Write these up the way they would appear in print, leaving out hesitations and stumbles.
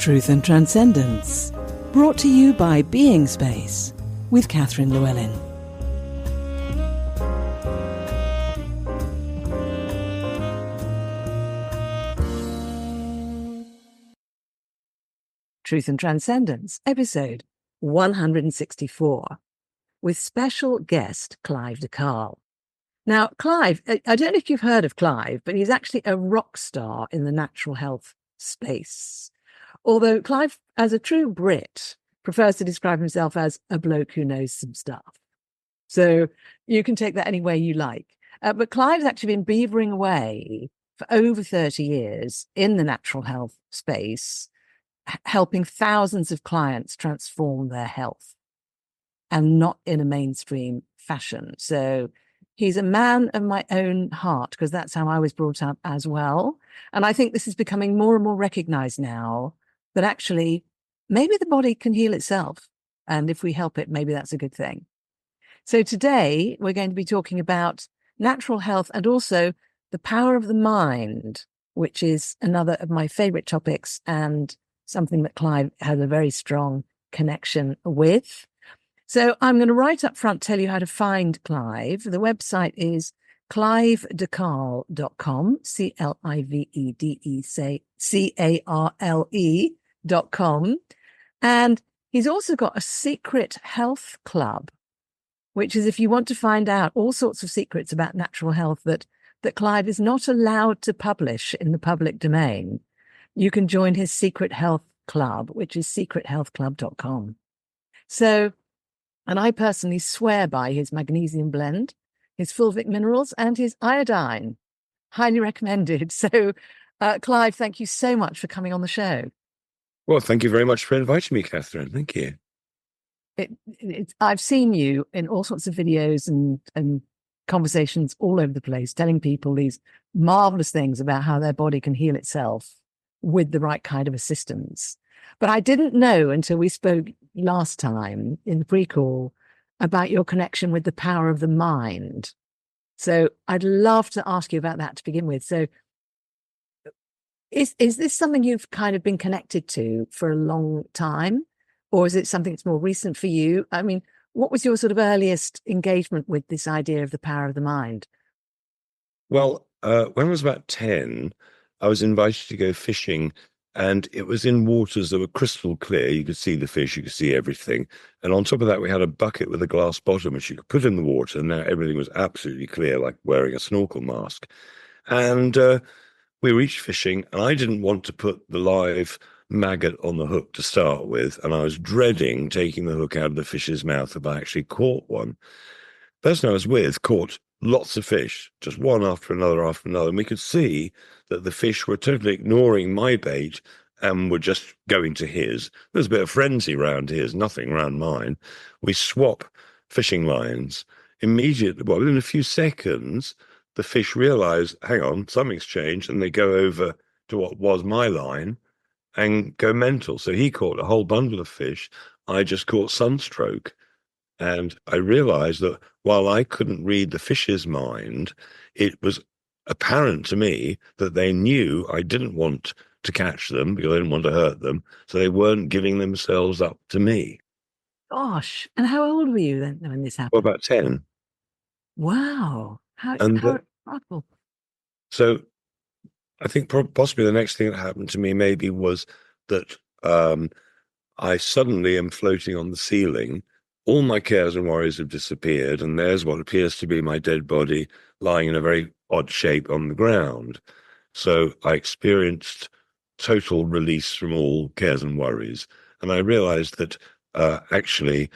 Truth and Trancendence, brought to you by Being Space with Catherine Llewellyn. Truth and Trancendence, episode 164, with special guest Clive de Carle. Now, Clive, I don't know if you've heard of Clive, but he's actually a rock star in the natural health space. Although Clive, as a true Brit, prefers to describe himself as a bloke who knows some stuff. So you can take that any way you like. But Clive's actually been beavering away for over 30 years in the natural health space, helping thousands of clients transform their health, and not in a mainstream fashion. So he's a man of my own heart, because that's how I was brought up as well. And I think this is becoming more and more recognized now, that actually maybe the body can heal itself. And if we help it, maybe that's a good thing. So today we're going to be talking about natural health and also the power of the mind, which is another of my favorite topics and something that Clive has a very strong connection with. So I'm going to right up front tell you how to find Clive. The website is clivedecarle.com, ClivedeCarle.com. And he's also got a secret health club, which is if you want to find out all sorts of secrets about natural health that Clive is not allowed to publish in the public domain, you can join his secret health club, which is secrethealthclub.com. So, and I personally swear by his magnesium blend, his fulvic minerals, and his iodine. Highly recommended. So, Clive, thank you so much for coming on the show. Well, thank you very much for inviting me, Catherine. Thank you. I've seen you in all sorts of videos and conversations all over the place, telling people these marvelous things about how their body can heal itself with the right kind of assistance. But I didn't know until we spoke last time in the pre-call about your connection with the power of the mind. So I'd love to ask you about that to begin with. So is this something you've kind of been connected to for a long time, or is it something that's more recent for you? I mean, what was your sort of earliest engagement with this idea of the power of the mind? Well, when I was about 10, I was invited to go fishing, and it was in waters that were crystal clear. You could see the fish, you could see everything. And on top of that, we had a bucket with a glass bottom, which you could put in the water, and now everything was absolutely clear, like wearing a snorkel mask. And we reached fishing, and I didn't want to put the live maggot on the hook to start with, and I was dreading taking the hook out of the fish's mouth if I actually caught one. The person I was with caught lots of fish, just one after another, and we could see that the fish were totally ignoring my bait and were just going to his. There was a bit of frenzy around his, nothing around mine. We swap fishing lines. Immediately, well, within a few seconds, the fish realize, hang on, something's changed, and they go over to what was my line and go mental. So he caught a whole bundle of fish. I just caught sunstroke. And I realized that while I couldn't read the fish's mind, it was apparent to me that they knew I didn't want to catch them because I didn't want to hurt them. So they weren't giving themselves up to me. Gosh. And how old were you then when this happened? Well, about 10. Wow. How remarkable. So I think possibly the next thing that happened to me maybe was that I suddenly am floating on the ceiling. All my cares and worries have disappeared, and there's what appears to be my dead body lying in a very odd shape on the ground. So I experienced total release from all cares and worries. And I realized that actually,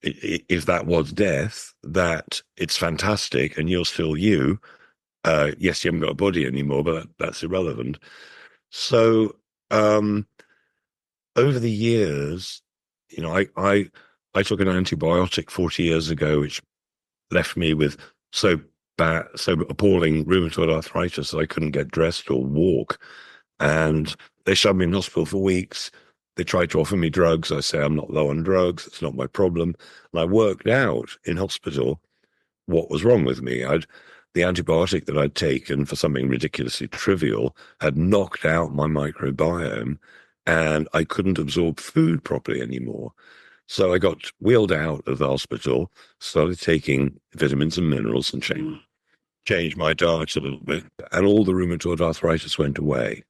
if that was death, that it's fantastic and you're still you. Yes, you haven't got a body anymore, but that's irrelevant. So over the years, you know, I took an antibiotic 40 years ago, which left me with so appalling rheumatoid arthritis that I couldn't get dressed or walk. And they shoved me in hospital for weeks. They tried to offer me drugs. I say, I'm not low on drugs. It's not my problem. And I worked out in hospital what was wrong with me. The antibiotic that I'd taken for something ridiculously trivial had knocked out my microbiome, and I couldn't absorb food properly anymore. So I got wheeled out of the hospital, started taking vitamins and minerals and changed my diet a little bit, and all the rheumatoid arthritis went away.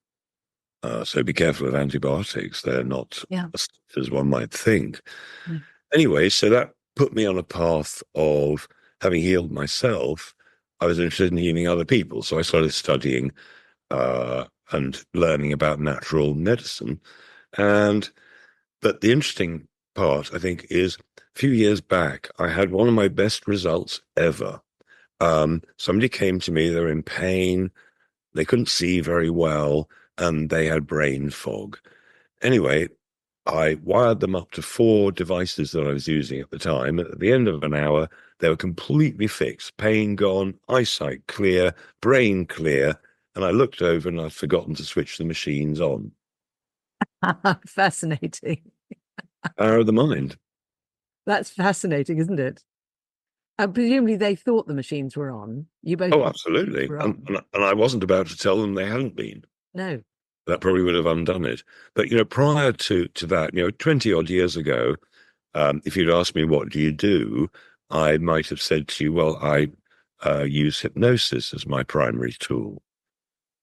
So be careful of antibiotics. They're not Yeah. as tough as one might think. No. Anyway, so that put me on a path of having healed myself. I was interested in healing other people. So I started studying and learning about natural medicine. And but the interesting part, I think, is a few years back, I had one of my best results ever. Somebody came to me, they were in pain, they couldn't see very well, and they had brain fog. Anyway, I wired them up to 4 devices that I was using at the time. At the end of an hour, they were completely fixed, pain gone, eyesight clear, brain clear. And I looked over and I'd forgotten to switch the machines on. Fascinating. Power of the mind. That's fascinating, isn't it? And presumably they thought the machines were on. You both Oh, thought the machines absolutely. were And, on. and, and I wasn't about to tell them they hadn't been. No. That probably would have undone it. But, prior to that, 20 odd years ago, if you'd asked me, what do you do? I might have said to you, well, I use hypnosis as my primary tool.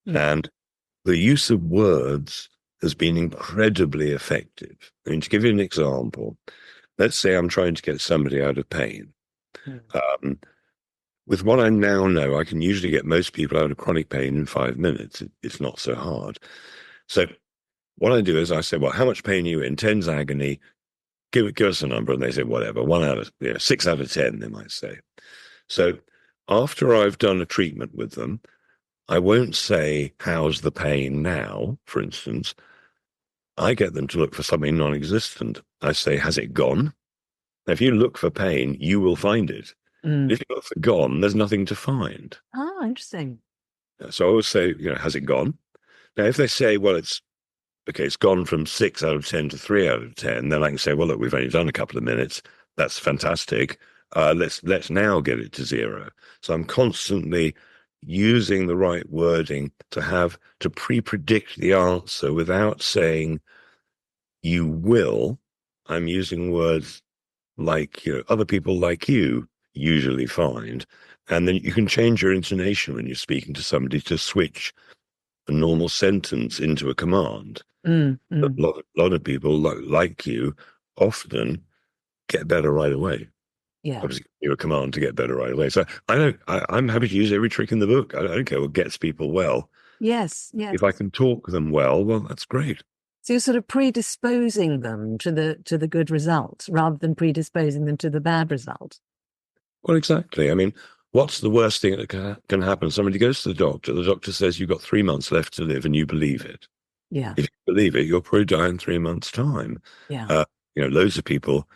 Mm. And the use of words has been incredibly effective. I mean, to give you an example, let's say I'm trying to get somebody out of pain. Mm. Um, with what I now know, I can usually get most people out of chronic pain in 5 minutes. It's not so hard. So what I do is I say, well, how much pain are you in? 10's agony. Give us a number. And they say, whatever, 6 out of 10, they might say. So after I've done a treatment with them, I won't say, how's the pain now, for instance. I get them to look for something non-existent. I say, has it gone? Now, if you look for pain, you will find it. Mm. If you look for gone, there's nothing to find. Oh, interesting. So I always say, has it gone? Now, if they say, well, it's gone from 6 out of 10 to 3 out of 10, then I can say, well, look, we've only done a couple of minutes. That's fantastic. Let's now get it to 0. So I'm constantly using the right wording to pre-predict the answer without saying you will. I'm using words like other people like you usually find. And then you can change your intonation when you're speaking to somebody to switch a normal sentence into a command. Mm. A Mm. lot of people like you often get better right away. Yeah. Obviously, you a command to get better right away. So I'm happy to use every trick in the book. I don't care what gets people well. Yes. Yes. If I can talk them well, that's great. So you're sort of predisposing them to the good result rather than predisposing them to the bad result. Well, exactly. I mean, what's the worst thing that can happen? Somebody goes to the doctor says you've got 3 months left to live, and you believe it. Yeah. If you believe it, you'll probably die in 3 months' time. Yeah. Loads of people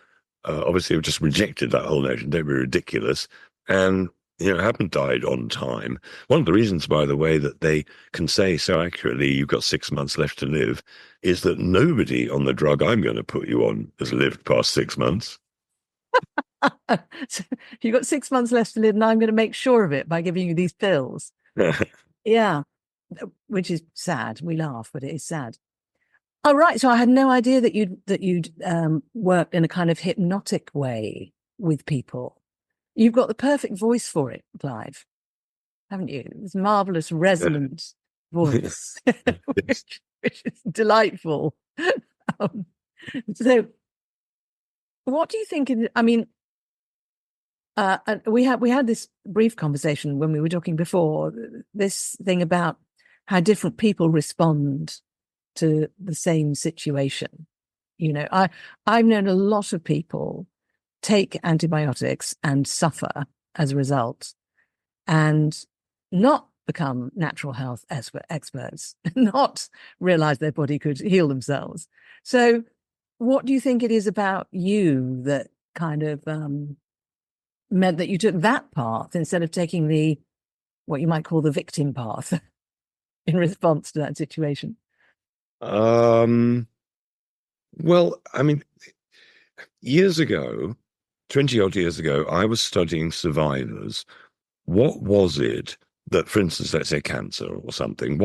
obviously have just rejected that whole notion. Don't be ridiculous. And, haven't died on time. One of the reasons, by the way, that they can say so accurately, you've got 6 months left to live, is that nobody on the drug I'm going to put you on has lived past 6 months. So you've got 6 months left to live, and I'm going to make sure of it by giving you these pills. Yeah. Which is sad. We laugh, but it is sad. Oh, right. So I had no idea that you'd worked in a kind of hypnotic way with people. You've got the perfect voice for it, Clive, haven't you? This marvelous, resonant voice, which is delightful. So, what do you think? I mean, we had this brief conversation when we were talking before. This thing about how different people respond to the same situation. I've known a lot of people take antibiotics and suffer as a result, and not become natural health experts, not realize their body could heal themselves. So what do you think it is about you that kind of meant that you took that path instead of taking what you might call the victim path in response to that situation? Well, I mean, years ago, 20 odd years ago, I was studying survivors. What was it that, for instance, let's say cancer or something,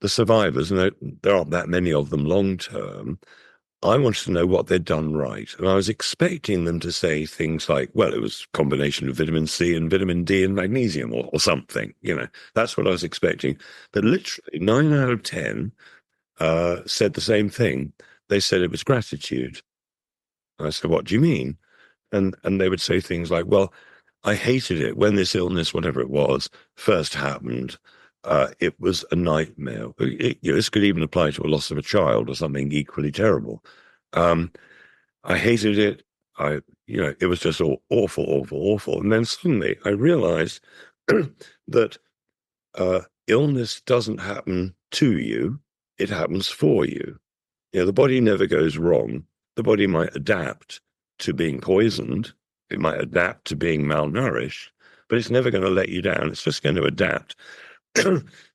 the survivors, and there aren't that many of them long term, I wanted to know what they'd done right. And I was expecting them to say things like, well, it was a combination of vitamin C and vitamin D and magnesium or something. That's what I was expecting. But literally 9 out of 10 said the same thing. They said it was gratitude. And I said, what do you mean? And they would say things like, well, I hated it when this illness, whatever it was, first happened. It was a nightmare. This could even apply to a loss of a child or something equally terrible. Um, I hated it. It was just all awful, awful, awful. And then suddenly I realized that illness doesn't happen to you; it happens for you. The body never goes wrong. The body might adapt to being poisoned. It might adapt to being malnourished, but it's never going to let you down. It's just going to adapt.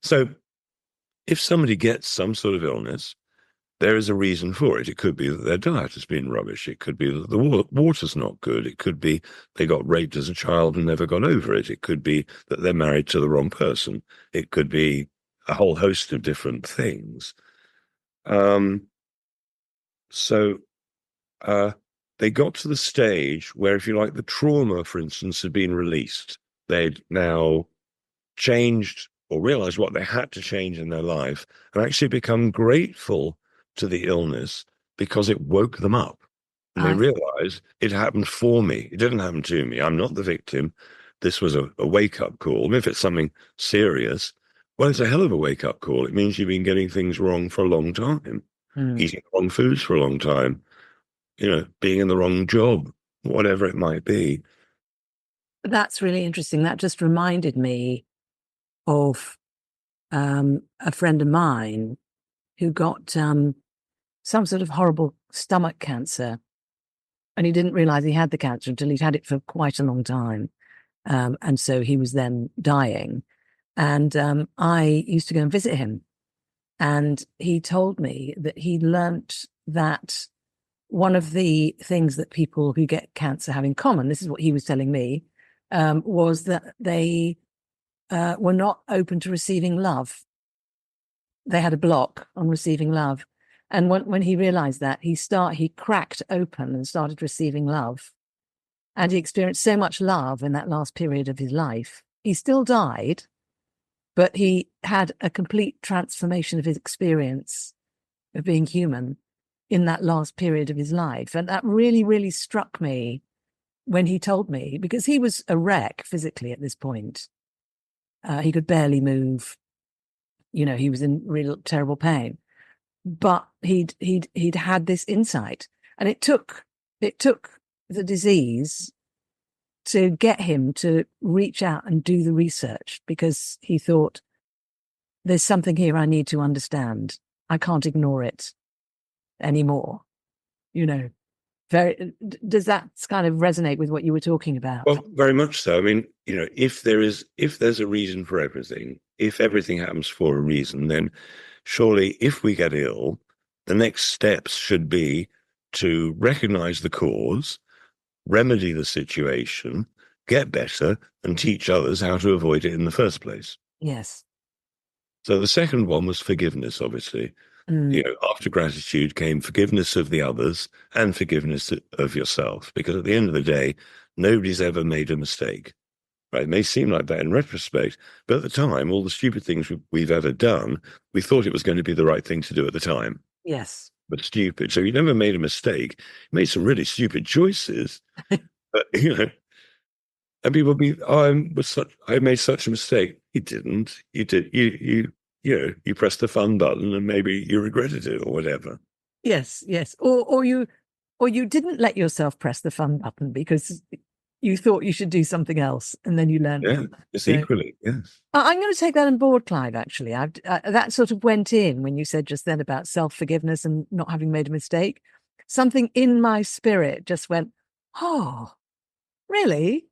So if somebody gets some sort of illness, there is a reason for it. It could be that their diet has been rubbish. It could be that the water's not good. It could be they got raped as a child and never got over it. It could be that they're married to the wrong person. It could be a whole host of different things. So they got to the stage where, if you like, the trauma, for instance, had been released. They'd now changed or realized what they had to change in their life and actually become grateful to the illness because it woke them up. And they realized it happened for me. It didn't happen to me. I'm not the victim. This was a wake-up call. And if it's something serious, well, it's a hell of a wake-up call. It means you've been getting things wrong for a long time, eating the wrong foods for a long time, being in the wrong job, whatever it might be. That's really interesting. That just reminded me of a friend of mine who got some sort of horrible stomach cancer. And he didn't realize he had the cancer until he'd had it for quite a long time. And so he was then dying. And I used to go and visit him. And he told me that he learnt that one of the things that people who get cancer have in common, this is what he was telling me, was that they were not open to receiving love. They had a block on receiving love. And when he realized that, he cracked open and started receiving love. And he experienced so much love in that last period of his life. He still died, but he had a complete transformation of his experience of being human in that last period of his life. And that really, really struck me when he told me, because he was a wreck physically at this point. He could barely move. He was in real terrible pain. But he'd had this insight, and it took the disease to get him to reach out and do the research, because he thought, there's something here I need to understand. I can't ignore it anymore. Does that kind of resonate with what you were talking about? Well, very much so. I mean, if there's a reason for everything, if everything happens for a reason, then surely if we get ill, the next steps should be to recognize the cause, remedy the situation, get better, and teach others how to avoid it in the first place. Yes. So the second one was forgiveness, obviously. After gratitude came forgiveness of the others and forgiveness of yourself, because at the end of the day, nobody's ever made a mistake. Right? It may seem like that in retrospect, but at the time, all the stupid things we've ever done, we thought it was going to be the right thing to do at the time. Yes. But stupid. So you never made a mistake. You made some really stupid choices. But and people be, I made such a mistake. You didn't. You did. You pressed the fun button and maybe you regretted it or whatever. Yes. Or you didn't let yourself press the fun button because you thought you should do something else, and then you learned. Yeah, it's equally, yes. I'm going to take that on board, Clive, actually. That sort of went in when you said just then about self-forgiveness and not having made a mistake. Something in my spirit just went, oh, really?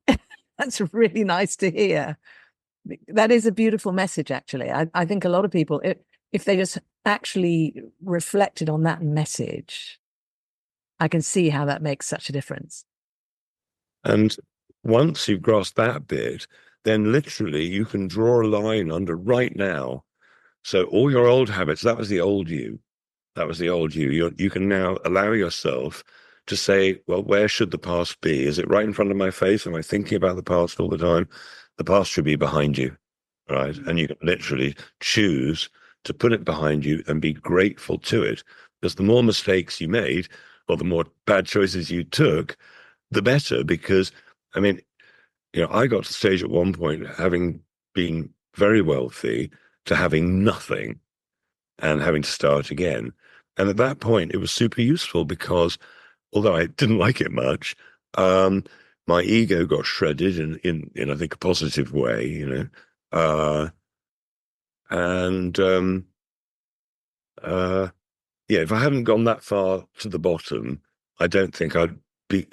That's really nice to hear. That is a beautiful message, actually. I think a lot of people, if they just actually reflected on that message, I can see how that makes such a difference. And once you've grasped that bit, then literally you can draw a line under right now. So all your old habits, that was the old you. That was the old you. You can now allow yourself to say, well, where should the past be? Is it right in front of my face? Am I thinking about the past all the time? The past should be behind you, right? And you can literally choose to put it behind you and be grateful to it. Because the more mistakes you made or the more bad choices you took, the better. Because, I mean, I got to the stage at one point, having been very wealthy, to having nothing and having to start again. And at that point, it was super useful because although I didn't like it much, um, my ego got shredded in I think a positive way, uh, and uh, yeah, if I hadn't gone that far to the bottom, I don't think I'd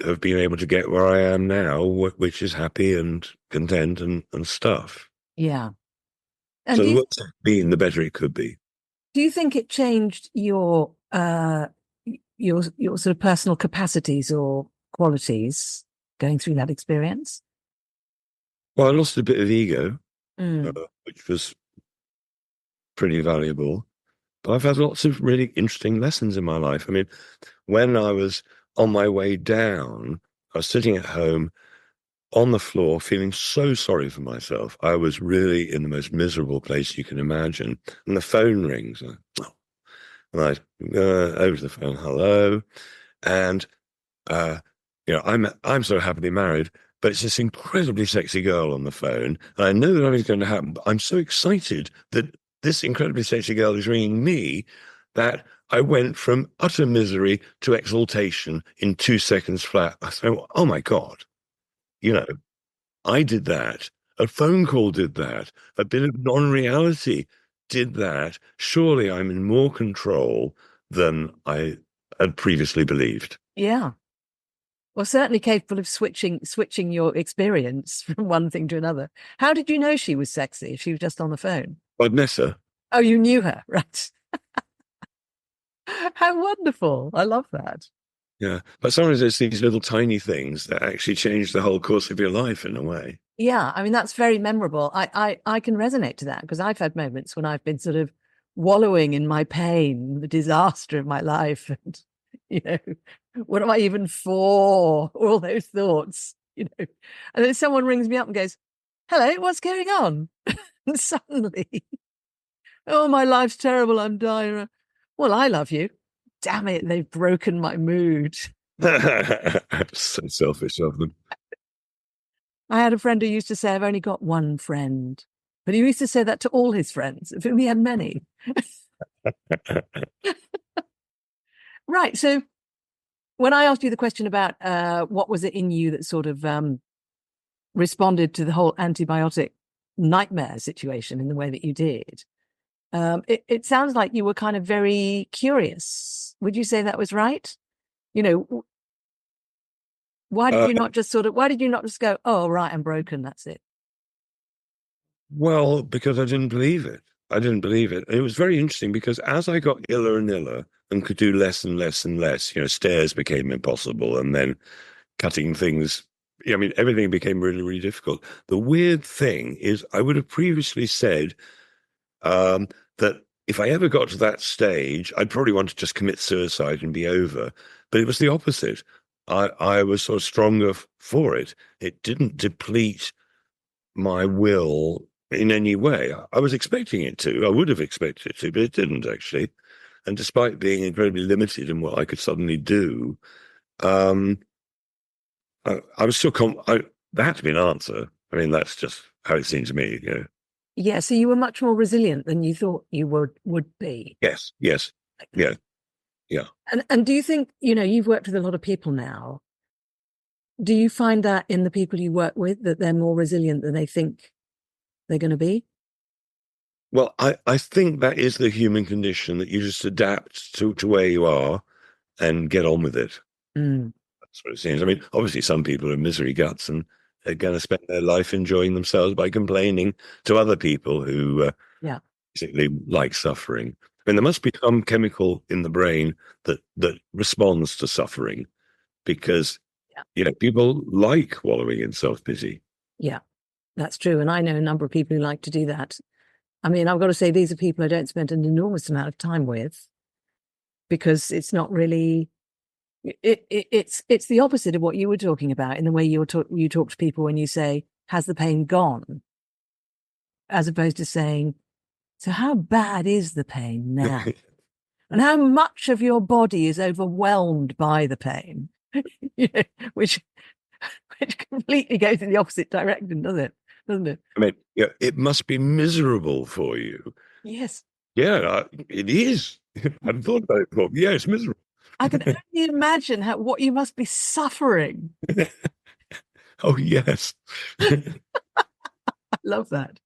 have been able to get where I am now, which is happy and content and stuff. Yeah. And So the worse it's been, the better it could be. do you think it changed your sort of personal capacities or qualities going through that experience? Well, I lost a bit of ego, Mm. which was pretty valuable. But I've had lots of really interesting lessons in my life. I mean, when I was on my way down, I was sitting at home on the floor feeling so sorry for myself. I was really in the most miserable place you can imagine. And the phone rings. And I over the phone, hello. And uh, I'm so happily married, but it's this incredibly sexy girl on the phone, and I know that nothing's going to happen. But I'm so excited that this incredibly sexy girl is ringing me that I went from utter misery to exaltation in 2 seconds flat. I thought, oh my God, you know, I did that. A phone call did that. A bit of non-reality did that. Surely I'm in more control than I had previously believed. Yeah. Well, certainly capable of switching your experience from one thing to another. How did you know she was sexy if she was just on the phone? I'd miss her. Oh, you knew her, right? How wonderful. I love that. Yeah. But sometimes it's these little tiny things that actually change the whole course of your life in a way. Yeah, I mean that's very memorable. I can resonate to that because I've had moments when I've been sort of wallowing in my pain, the disaster of my life, and you know, what am I even for? All those thoughts, and then someone rings me up and goes, "Hello, what's going on?" And suddenly, oh, my life's terrible. I'm dying. Well, I love you. Damn it, they've broken my mood. So selfish of them. I had a friend who used to say, I've only got one friend. But he used to say that to all his friends, of whom he had many. Right. So when I asked you the question about what was it in you that sort of responded to the whole antibiotic nightmare situation in the way that you did, it sounds like you were kind of very curious. Would you say that was right? You know, Uh, why did you not just go, oh, right, I'm broken. That's it. well, because I didn't believe it. I didn't believe it. It was very interesting because as I got iller and iller and could do less and less and less, stairs became impossible and then cutting things, I mean, everything became really, really difficult. The weird thing is I would have previously said that if I ever got to that stage, I'd probably want to just commit suicide and be over. But it was the opposite. I was sort of stronger for it. It didn't deplete my will in any way. I was expecting it to. I would have expected it to, but it didn't actually. And despite being incredibly limited in what I could suddenly do, um, I was still there had to be an answer. I mean, that's just how it seemed to me. Yeah. So you were much more resilient than you thought you would be. Yes, yes, yeah, yeah. And do you think, you've worked with a lot of people now. Do you find that in the people you work with that they're more resilient than they think they're going to be? Well, I think that is the human condition that you just adapt to where you are and get on with it. Mm. That's what it seems. I mean, obviously, some people are misery guts and they're going to spend their life enjoying themselves by complaining to other people who Yeah. basically like suffering. I mean, there must be some chemical in the brain that responds to suffering because Yeah. people like wallowing in self-pity. Yeah. That's true. And I know a number of people who like to do that. I mean, I've got to say, these are people I don't spend an enormous amount of time with because it's not really. It's the opposite of what you were talking about in the way you talk to people when you say, "Has the pain gone?" as opposed to saying, "So how bad is the pain now? And how much of your body is overwhelmed by the pain?" You know, which completely goes in the opposite direction, doesn't it? Doesn't it? I mean, yeah, it must be miserable for you. Yes. Yeah, it is. I hadn't thought about it before. Yeah, it's miserable. I can only imagine what you must be suffering. Oh, yes. I love that.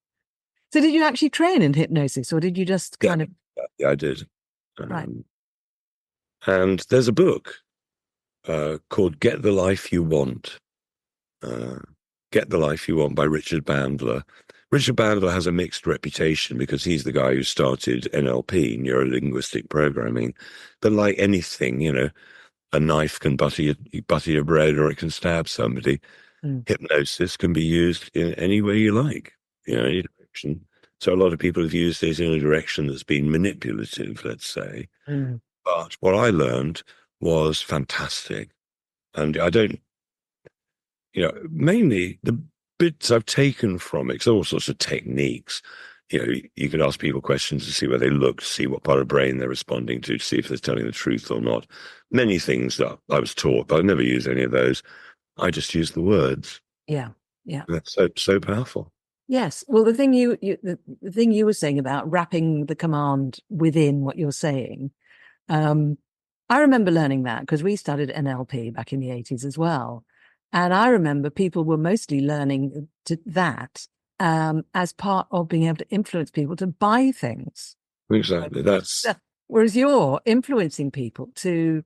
So did you actually train in hypnosis or did you just Yeah, kind of yeah, I did. right? And there's a book called Get the Life You Want. Uh, Get the Life You Want by Richard Bandler. Richard Bandler has a mixed reputation because he's the guy who started NLP, neuro-linguistic programming. But like anything, a knife can butter your bread or it can stab somebody. Mm, Hypnosis can be used in any way you like, any direction. So a lot of people have used it in a direction that's been manipulative, let's say. mm. But what I learned was fantastic. And I don't, mainly the bits I've taken from it, 'cause all sorts of techniques. You can ask people questions to see where they look, to see what part of the brain they're responding to see if they're telling the truth or not. Many things that I was taught, but I've never used any of those. I just use the words. Yeah. Yeah. That's so powerful. Yes. Well, the thing you were saying about wrapping the command within what you're saying, um, I remember learning that because we studied NLP back in the 80s as well. And I remember people were mostly learning that as part of being able to influence people to buy things. Exactly. That's Whereas you're influencing people to,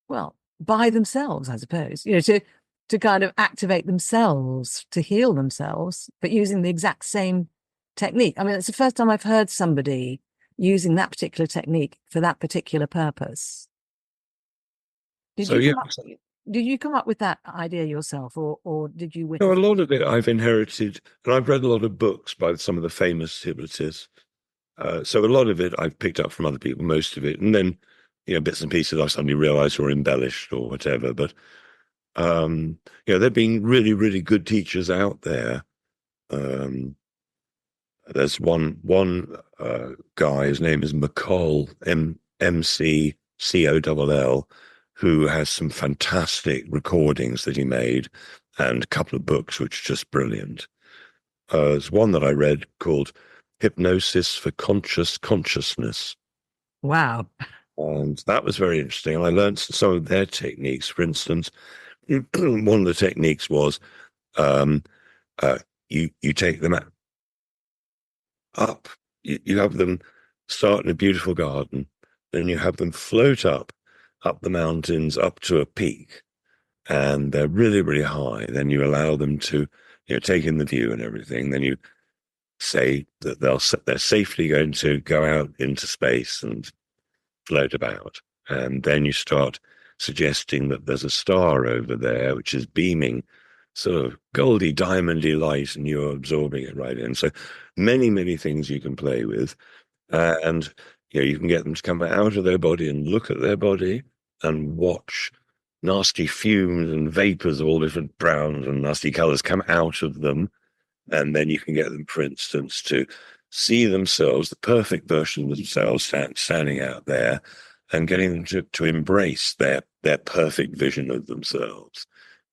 well, buy themselves, I suppose, to kind of activate themselves, to heal themselves, but using the exact same technique. I mean, it's the first time I've heard somebody using that particular technique for that particular purpose. Did so, you yeah. come up with that idea yourself, or did you No, a witness? lot of it I've inherited, and I've read a lot of books by some of the famous hypnotists. So a lot of it I've picked up from other people, most of it, and then bits and pieces I suddenly realised were embellished or whatever. But there've been really, really good teachers out there. Um, there's one guy, his name is McCall, McColl, who has some fantastic recordings that he made and a couple of books which are just brilliant. There's one that I read called Hypnosis for Conscious Consciousness. Wow. And that was very interesting. And I learned some of their techniques. For instance, one of the techniques was um, you take them up, you have them start in a beautiful garden, then you have them float up the mountains, up to a peak, and they're really, really high. Then you allow them to, take in the view and everything. Then you say that they're safely going to go out into space and float about. And then you start suggesting that there's a star over there which is beaming sort of goldy, diamondy light, and you're absorbing it right in. So many, many things you can play with. And you can get them to come out of their body and look at their body and watch nasty fumes and vapors of all different browns and nasty colors come out of them. And then you can get them, for instance, to see themselves, the perfect version of themselves standing out there, and getting them to embrace their perfect vision of themselves.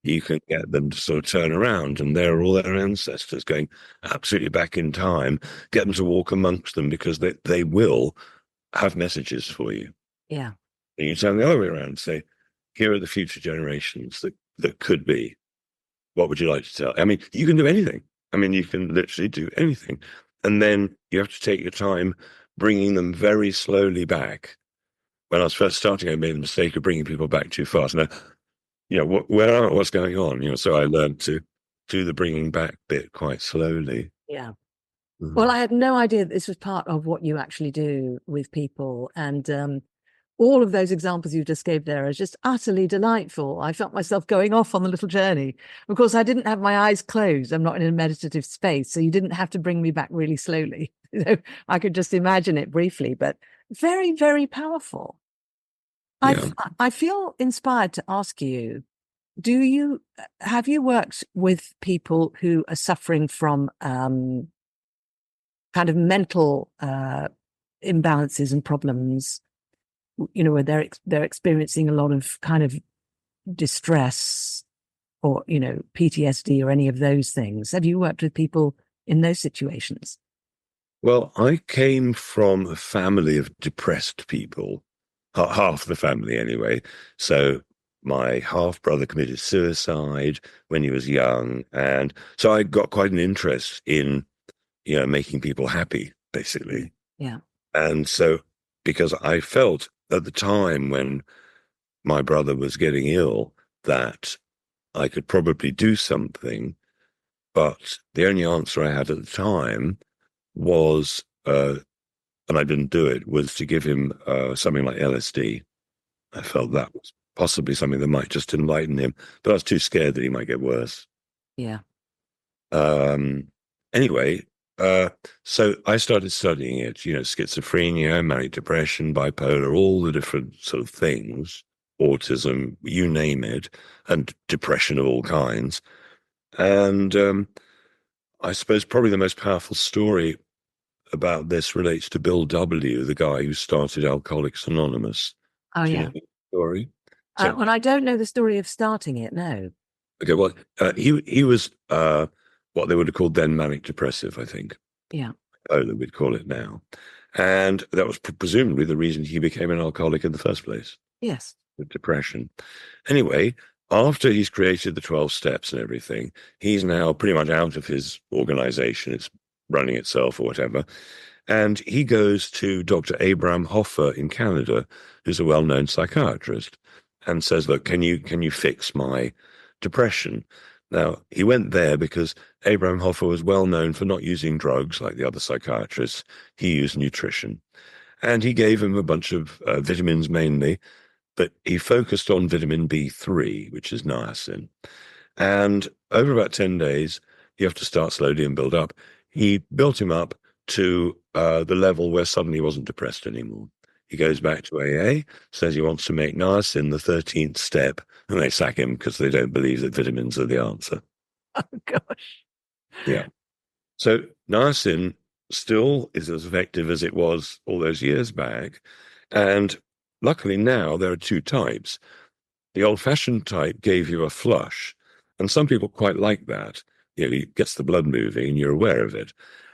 You can get them to sort of turn around and they're all their ancestors going absolutely back in time, get them to walk amongst them because they will have messages for you. Yeah. And you turn the other way around and say, here are the future generations that could be. What would you like to tell? I mean, you can do anything. I mean, you can literally do anything. And then you have to take your time bringing them very slowly back. When I was first starting, I made the mistake of bringing people back too fast. Now, what's going on? So I learned to do the bringing back bit quite slowly. Yeah. Well, Mhm. I had no idea that this was part of what you actually do with people. And all of those examples you just gave there are just utterly delightful. I felt myself going off on the little journey. Of course, I didn't have my eyes closed. I'm not in a meditative space, so you didn't have to bring me back really slowly. I could just imagine it briefly, but very, very powerful. Yeah. I feel inspired to ask you, have you worked with people who are suffering from kind of mental imbalances and problems, where they're experiencing a lot of kind of distress or, PTSD or any of those things? Have you worked with people in those situations? Well, I came from a family of depressed people, half the family anyway. So my half brother committed suicide when he was young. And so I got quite an interest in, making people happy, basically. Yeah. And so, because I felt at the time when my brother was getting ill that I could probably do something, but the only answer I had at the time was, and I didn't do it, was to give him something like LSD. I felt that was possibly something that might just enlighten him, but I was too scared that he might get worse. Yeah. Um, anyway, so I started studying it, schizophrenia, manic depression, bipolar, all the different sort of things, autism, you name it, and depression of all kinds. And I suppose probably the most powerful story about this relates to Bill W., the guy who started Alcoholics Anonymous. Oh, Do you yeah. know the story? So, Well, I don't know the story of starting it. No. okay, well, he was what they would have called then manic depressive, I think. Yeah. Bipolar, we'd call it now. And that was presumably the reason he became an alcoholic in the first place, Yes. with depression. Anyway, after he's created the 12 steps and everything, he's now pretty much out of his organization. It's running itself or whatever. And he goes to Dr. Abraham Hoffer in Canada, who's a well-known psychiatrist, and says, look, can you fix my depression? Now, he went there because Abraham Hoffer was well known for not using drugs like the other psychiatrists. He used nutrition. And he gave him a bunch of vitamins mainly, but he focused on vitamin B3, which is niacin. And over about 10 days, you have to start slowly and build up. He built him up to the level where suddenly he wasn't depressed anymore. He goes back to AA, says he wants to make niacin the 13th step, and they sack him because they don't believe that vitamins are the answer. Oh, gosh. Yeah. So niacin still is as effective as it was all those years back. And luckily now there are two types. The old-fashioned type gave you a flush, and some people quite like that. It gets the blood moving and you're aware of it.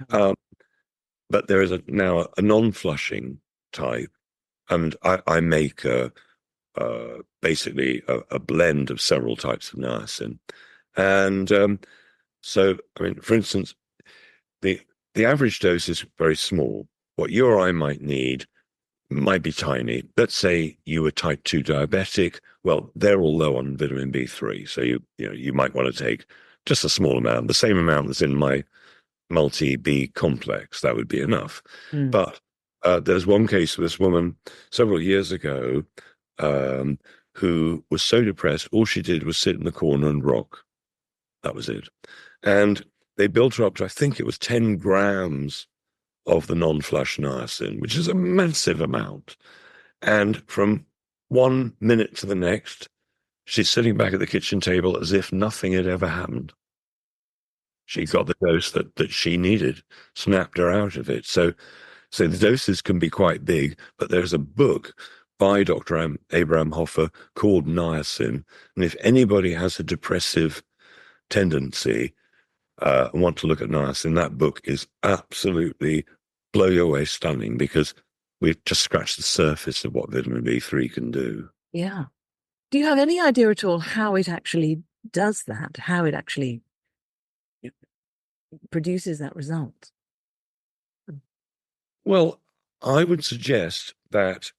But there is now a non-flushing type, and I make basically a blend of several types of niacin. And so, I mean, for instance, the average dose is very small. What you or I might need might be tiny. Let's say you were type 2 diabetic. Well, they're all low on vitamin B3. So you might want to take just a small amount, the same amount that's in my multi-B complex. That would be enough. Mm. But there's one case of this woman several years ago who was so depressed, all she did was sit in the corner and rock. That was it. And they built her up to, I think it was 10 grams of the non-flush niacin, which is a massive amount. And from 1 minute to the next, she's sitting back at the kitchen table as if nothing had ever happened. She got the dose that she needed, snapped her out of it. So the doses can be quite big, but there's a book by Dr. Abraham Hoffer called Niacin. And if anybody has a depressive tendency and want to look at niacin, that book is absolutely blow your way stunning, because we've just scratched the surface of what vitamin B3 can do. Yeah. Do you have any idea at all how it actually does that? How it actually produces that result? Well, I would suggest that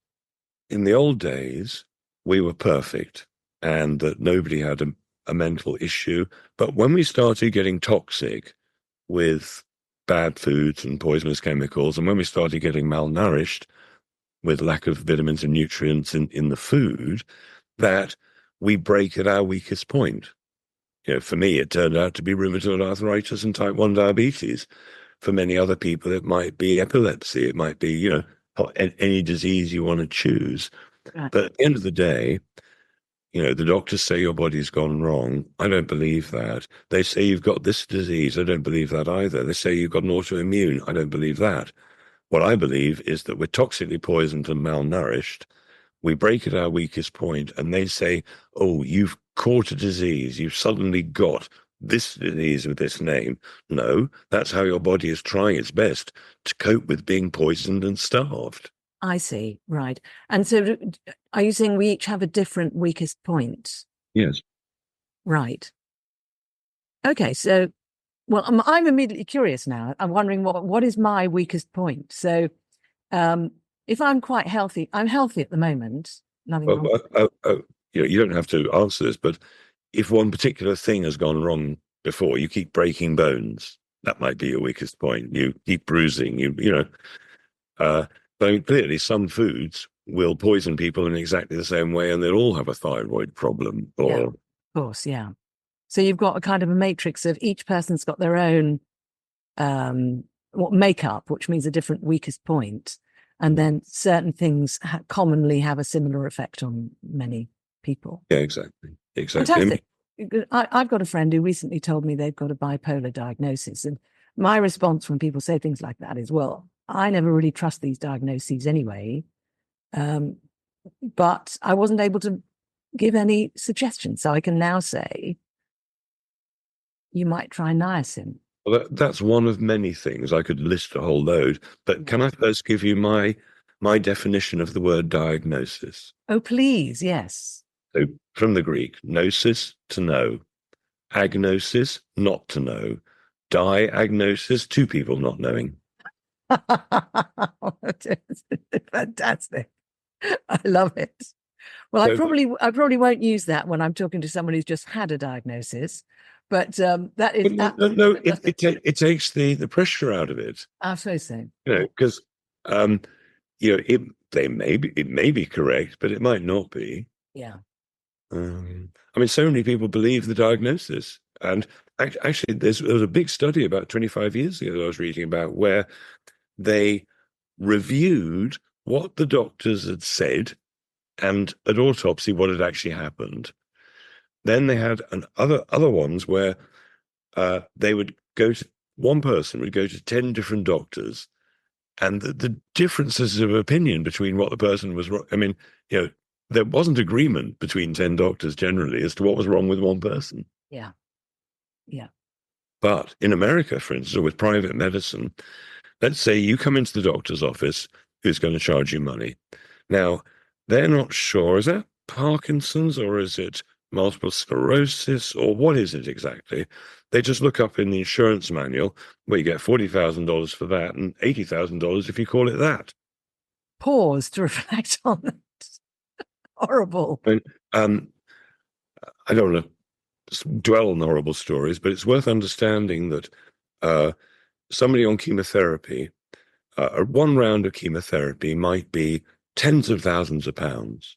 in the old days, we were perfect and that nobody had a mental issue. But when we started getting toxic with bad foods and poisonous chemicals, and when we started getting malnourished, with lack of vitamins and nutrients in the food, that we break at our weakest point. For me, it turned out to be rheumatoid arthritis and type 1 diabetes. For many other people, it might be epilepsy. It might be, any disease you want to choose. Right. But at the end of the day, the doctors say your body's gone wrong. I don't believe that. They say you've got this disease. I don't believe that either. They say you've got an autoimmune. I don't believe that. What I believe is that we're toxically poisoned and malnourished. We break at our weakest point, and they say, oh, you've caught a disease. You've suddenly got this disease with this name. No, that's how your body is trying its best to cope with being poisoned and starved. I see. Right. And so are you saying we each have a different weakest point? Yes. Right. Okay. So, well, I'm immediately curious now. I'm wondering what is my weakest point? So, if I'm quite healthy, I'm healthy at the moment. Nothing wrong. You don't have to answer this, but if one particular thing has gone wrong before, you keep breaking bones, that might be your weakest point. You keep bruising, but I mean, clearly some foods will poison people in exactly the same way, and they'll all have a thyroid problem. Yeah, of course, yeah. So you've got a kind of a matrix of each person's got their own makeup, which means a different weakest point. And then certain things commonly have a similar effect on many people. Yeah, exactly. Fantastic. I've got a friend who recently told me they've got a bipolar diagnosis. And my response when people say things like that is, well, I never really trust these diagnoses anyway. But I wasn't able to give any suggestions. So I can now say, you might try niacin. Well, that's one of many things. I could list a whole load, but can I first give you my definition of the word diagnosis? Oh, please, yes. So from the Greek, gnosis, to know, agnosis, not to know, diagnosis, two people not knowing. Fantastic. I love it. Well, I probably won't use that when I'm talking to someone who's just had a diagnosis, but that is no. It takes the pressure out of it. I suppose so. Because it may be correct, but it might not be. Yeah. I mean, so many people believe the diagnosis, and actually, there was a big study about 25 years ago that I was reading about where they reviewed what the doctors had said and at autopsy what had actually happened. Then they had other ones where they would one person would go to 10 different doctors, and the differences of opinion between what the person was wrong. I mean, there wasn't agreement between 10 doctors generally as to what was wrong with one person. Yeah. Yeah. But in America, for instance, with private medicine, let's say you come into the doctor's office who's going to charge you money. Now, they're not sure, is that Parkinson's or is it multiple sclerosis or what is it exactly? They just look up in the insurance manual where you get $40,000 for that and $80,000 if you call it that. Pause to reflect on that. Horrible. I don't want to dwell on horrible stories, but it's worth understanding that somebody on chemotherapy, one round of chemotherapy might be tens of thousands of pounds.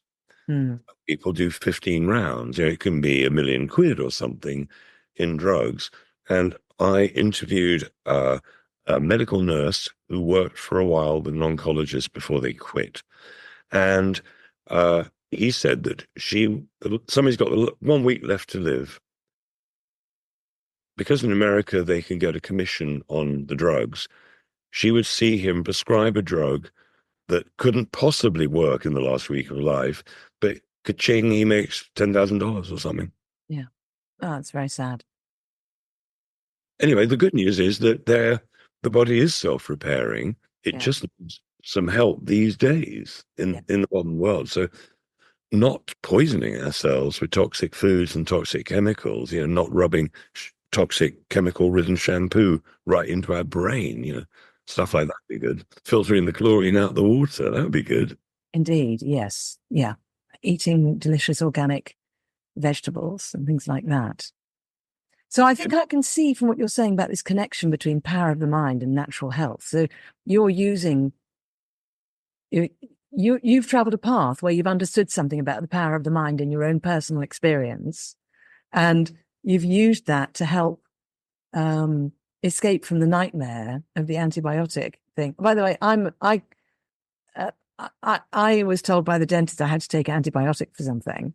People do 15 rounds. It can be £1 million or something in drugs. And I interviewed a medical nurse who worked for a while with an oncologist before they quit. And he said that somebody's got 1 week left to live. Because in America they can get a commission on the drugs, she would see him prescribe a drug that couldn't possibly work in the last week of life, but ka-ching, he makes $10,000 or something. Yeah. Oh, it's very sad. Anyway, the good news is that the body is self-repairing. It just needs some help these days in the modern world. So not poisoning ourselves with toxic foods and toxic chemicals, not rubbing toxic chemical-ridden shampoo right into our brain, stuff like that would be good. Filtering the chlorine out the water, that would be good. Indeed, yes. Yeah. Eating delicious organic vegetables and things like that. So I think I can see from what you're saying about this connection between power of the mind and natural health. So you're using, you've traveled a path where you've understood something about the power of the mind in your own personal experience, and you've used that to help escape from the nightmare of the antibiotic thing. By the way, uh, I was told by the dentist I had to take antibiotic for something,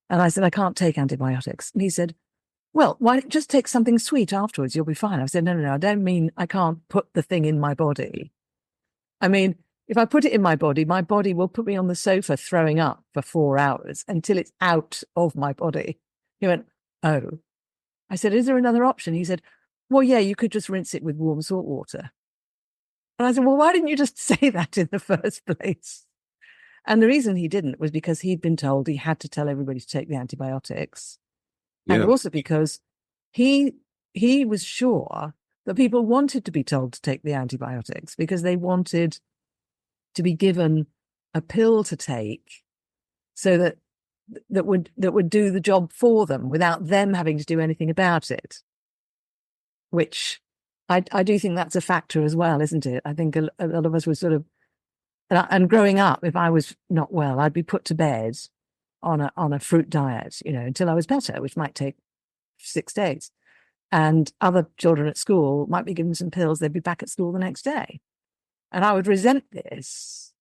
and I said I can't take antibiotics, and he said, "Well, why don't you just take something sweet afterwards? You'll be fine." I said, "No, no, no. I don't mean I can't put the thing in my body. I mean, if I put it in my body will put me on the sofa throwing up for 4 hours until it's out of my body." He went, "Oh." I said, "Is there another option?" He said, "Well, yeah, you could just rinse it with warm salt water." And I said, "Well, why didn't you just say that in the first place?" And the reason he didn't was because he'd been told he had to tell everybody to take the antibiotics. And Yeah. also because he was sure that people wanted to be told to take the antibiotics because they wanted to be given a pill to take so that would do the job for them without them having to do anything about it. Which I do think that's a factor as well, isn't it? I think a lot of us were sort of, and growing up, if I was not well, I'd be put to bed on a fruit diet, until I was better, which might take 6 days. And other children at school might be given some pills, they'd be back at school the next day. And I would resent this,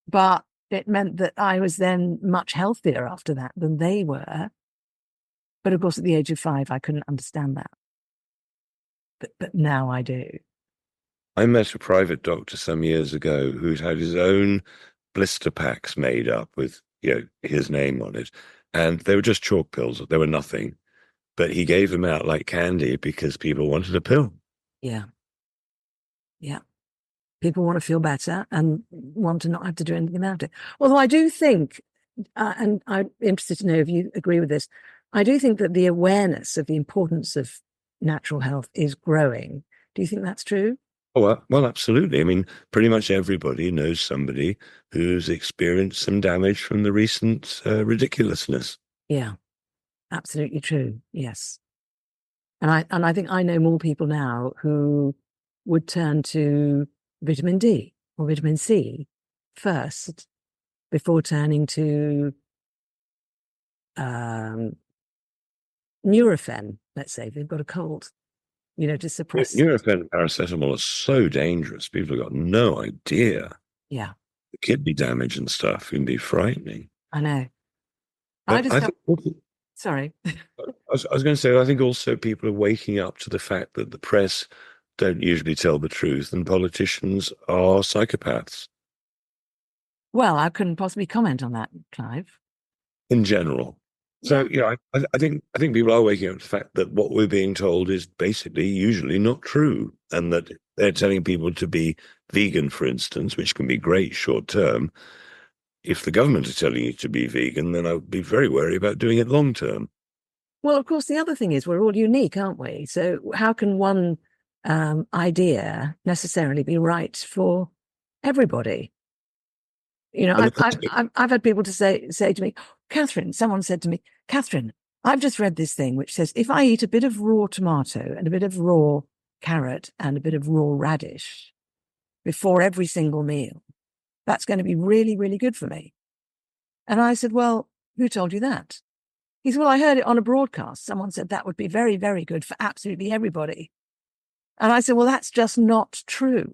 but it meant that I was then much healthier after that than they were. But of course, at the age of 5, I couldn't understand that. But now I do. I met a private doctor some years ago who'd had his own blister packs made up with, his name on it. And they were just chalk pills. They were nothing. But he gave them out like candy because people wanted a pill. Yeah. Yeah. People want to feel better and want to not have to do anything about it. Although I do think, and I'm interested to know if you agree with this, I do think that the awareness of the importance of natural health is growing. Do you think that's true? Oh, well, absolutely. I mean, pretty much everybody knows somebody who's experienced some damage from the recent ridiculousness. Yeah, absolutely true. Yes. And I think I know more people now who would turn to vitamin D or vitamin C first before turning to um, Nurofen, let's say, if they've got a cold, to suppress. Nurofen and paracetamol are so dangerous. People have got no idea. Yeah, The kidney damage and stuff can be frightening. I know. I But just I got, think also, sorry. I was going to say, I think also people are waking up to the fact that the press don't usually tell the truth and politicians are psychopaths Well, I couldn't possibly comment on that, Clive. in general. Yeah. So, I think people are waking up to the fact that what we're being told is basically usually not true, and that they're telling people to be vegan, for instance, which can be great short term. If the government is telling you to be vegan, then I would be very wary about doing it long term. Well, of course, the other thing is we're all unique, aren't we? So how can one idea necessarily be right for everybody? And I've had people to say to me, Catherine, someone said to me, Catherine, I've just read this thing which says if I eat a bit of raw tomato and a bit of raw carrot and a bit of raw radish before every single meal, that's going to be really, really good for me. And I said, well, who told you that? He said, well, I heard it on a broadcast. Someone said that would be very, very good for absolutely everybody. And I said, well, that's just not true,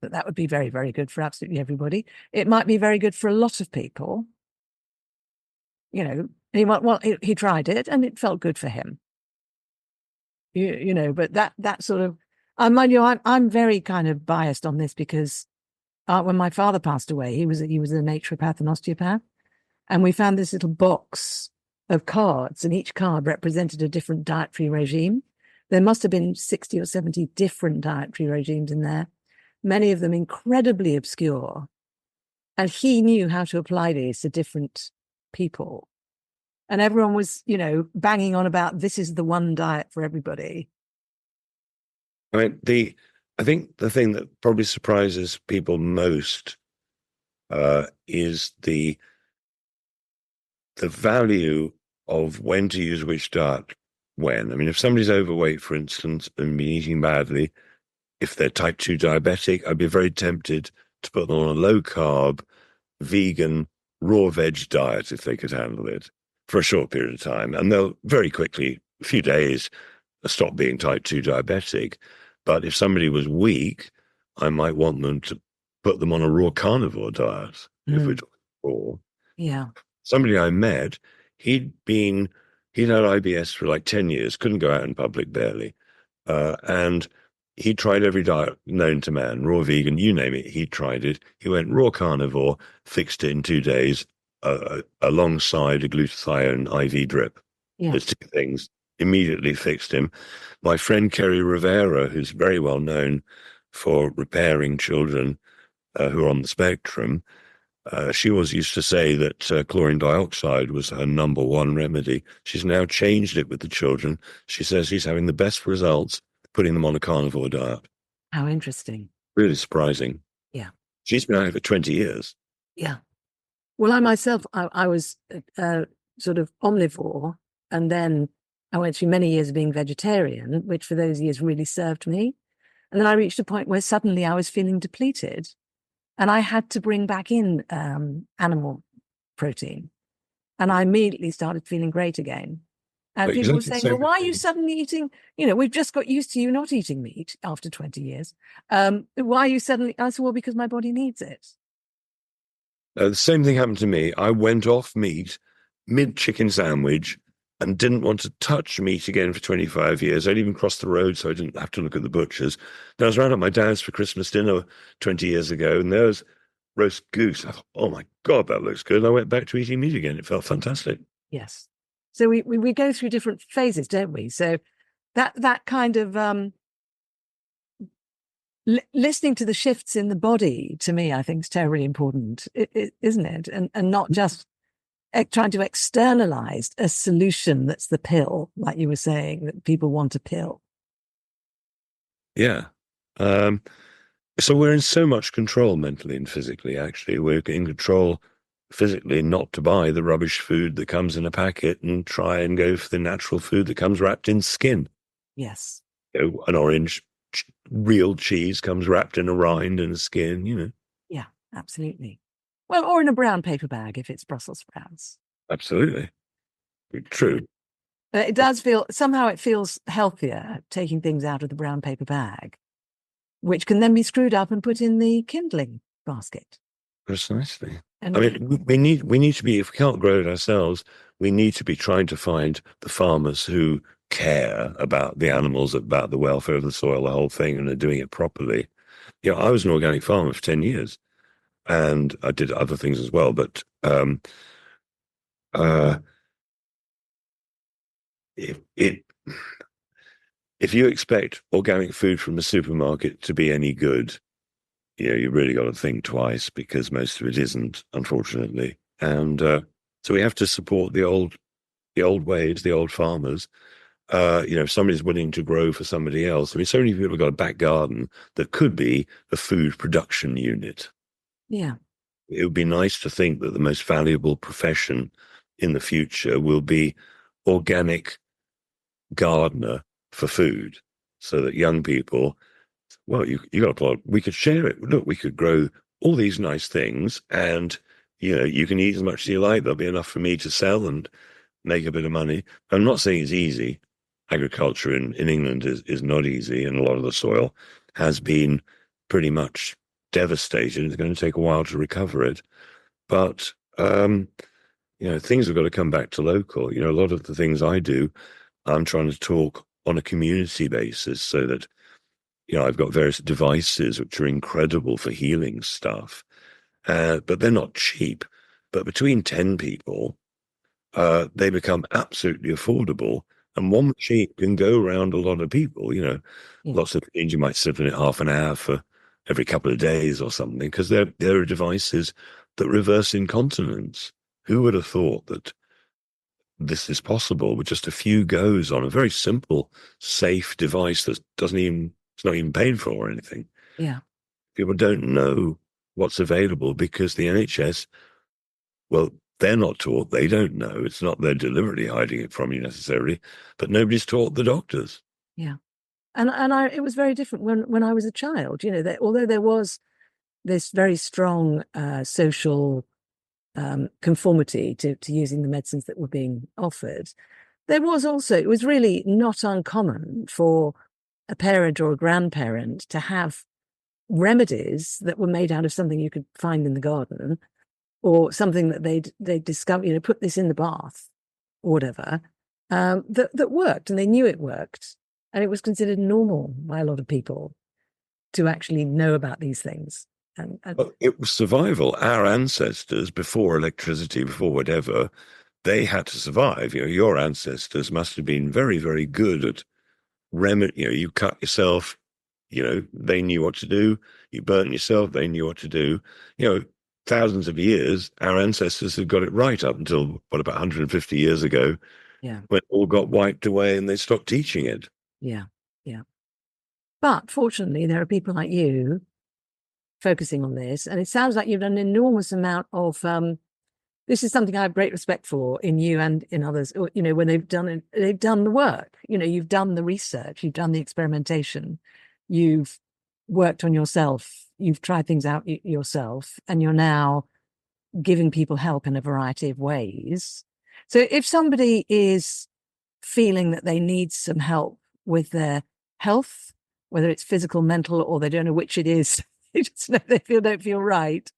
that would be very, very good for absolutely everybody. It might be very good for a lot of people. He went, well, he tried it and it felt good for him. But that sort of, mind you, I'm very kind of biased on this because when my father passed away, he was a naturopath and osteopath. And we found this little box of cards, and each card represented a different dietary regime. There must have been 60 or 70 different dietary regimes in there, many of them incredibly obscure. And he knew how to apply these to different people. And everyone was, banging on about this is the one diet for everybody. I mean, I think the thing that probably surprises people most is the value of when to use which diet when. I mean, if somebody's overweight, for instance, and been eating badly, if they're type 2 diabetic, I'd be very tempted to put them on a low carb, vegan, raw veg diet if they could handle it for a short period of time. And they'll very quickly, a few days, stop being type 2 diabetic. But if somebody was weak, I might want them to put them on a raw carnivore diet, if we're talking raw. Yeah. Somebody I met, he'd had IBS for like 10 years, couldn't go out in public barely. And he tried every diet known to man, raw vegan, you name it, he tried it. He went raw carnivore, fixed it in 2 days, alongside a glutathione IV drip. Yeah. Those two things immediately fixed him. My friend Kerry Rivera, who's very well known for repairing children who are on the spectrum, she always used to say that chlorine dioxide was her number one remedy. She's now changed it with the children. She says she's having the best results putting them on a carnivore diet. How interesting. Really surprising. Yeah. She's been at it for 20 years. Yeah. Well, I myself, I was sort of omnivore, and then I went through many years of being vegetarian, which for those years really served me. And then I reached a point where suddenly I was feeling depleted, and I had to bring back in animal protein. And I immediately started feeling great again. And people were saying, well, why are you suddenly eating? We've just got used to you not eating meat after 20 years. Why are you suddenly? I said, well, because my body needs it. The same thing happened to me. I went off meat mid-chicken sandwich and didn't want to touch meat again for 25 years. I'd even crossed the road so I didn't have to look at the butchers. And I was round at my dad's for Christmas dinner 20 years ago, and there was roast goose. I thought, oh my God, that looks good. And I went back to eating meat again. It felt fantastic. Yes. So we go through different phases, don't we? So that kind of listening to the shifts in the body, to me, I think is terribly important, isn't it? And not just trying to externalize a solution that's the pill, like you were saying, that people want a pill. Yeah. So we're in so much control mentally and physically, actually. We're in control physically not to buy the rubbish food that comes in a packet and try and go for the natural food that comes wrapped in skin. Yes. An orange real cheese comes wrapped in a rind and a skin. Yeah, absolutely. Well, or in a brown paper bag if it's Brussels sprouts. Absolutely. True. But it does somehow it feels healthier taking things out of the brown paper bag, which can then be screwed up and put in the kindling basket. Precisely. And I mean, we need to be, if we can't grow it ourselves, we need to be trying to find the farmers who care about the animals, about the welfare of the soil, the whole thing, and are doing it properly. I was an organic farmer for 10 years and I did other things as well, but if you expect organic food from a supermarket to be any good, you really got to think twice, because most of it isn't, unfortunately. And so we have to support the old ways, the old farmers. If somebody's willing to grow for somebody else. I mean, so many people have got a back garden that could be a food production unit. Yeah. It would be nice to think that the most valuable profession in the future will be organic gardener for food, so that young people, well, you got a plot, we could share it. Look, we could grow all these nice things, and you can eat as much as you like. There'll be enough for me to sell and make a bit of money. I'm not saying it's easy. Agriculture in England is not easy, and a lot of the soil has been pretty much devastated. It's going to take a while to recover it. But things have got to come back to local. A lot of the things I do, I'm trying to talk on a community basis, so that I've got various devices which are incredible for healing stuff, but they're not cheap. But between 10 people, they become absolutely affordable. And one machine can go around a lot of people, lots of things. You might sit in it half an hour for every couple of days or something, because there are devices that reverse incontinence. Who would have thought that this is possible with just a few goes on a very simple, safe device that it's not even paid for or anything? Yeah. People don't know what's available because the NHS, well, they're not taught. They don't know. It's not they're deliberately hiding it from you necessarily, but nobody's taught the doctors. Yeah. And it was very different when I was a child, that although there was this very strong social conformity to using the medicines that were being offered, there was also, it was really not uncommon for a parent or a grandparent to have remedies that were made out of something you could find in the garden, or something that they'd discovered, put this in the bath or whatever, that worked, and they knew it worked, and it was considered normal by a lot of people to actually know about these things. Well, it was survival. Our ancestors, before electricity, before whatever, they had to survive. Your ancestors must have been very, very good at remedy. You cut yourself, they knew what to do. You burnt yourself, they knew what to do. Thousands of years, our ancestors had got it right up until, about 150 years ago, yeah, when it all got wiped away and they stopped teaching it. yeah, yeah. But fortunately, there are people like you focusing on this, and it sounds like you've done an enormous amount of this is something I have great respect for in you and in others, when they've done it, they've done the work. You've done the research, you've done the experimentation, you've worked on yourself, you've tried things out yourself, and you're now giving people help in a variety of ways. So if somebody is feeling that they need some help with their health, whether it's physical, mental, or they don't know which it is, they just know they don't feel right,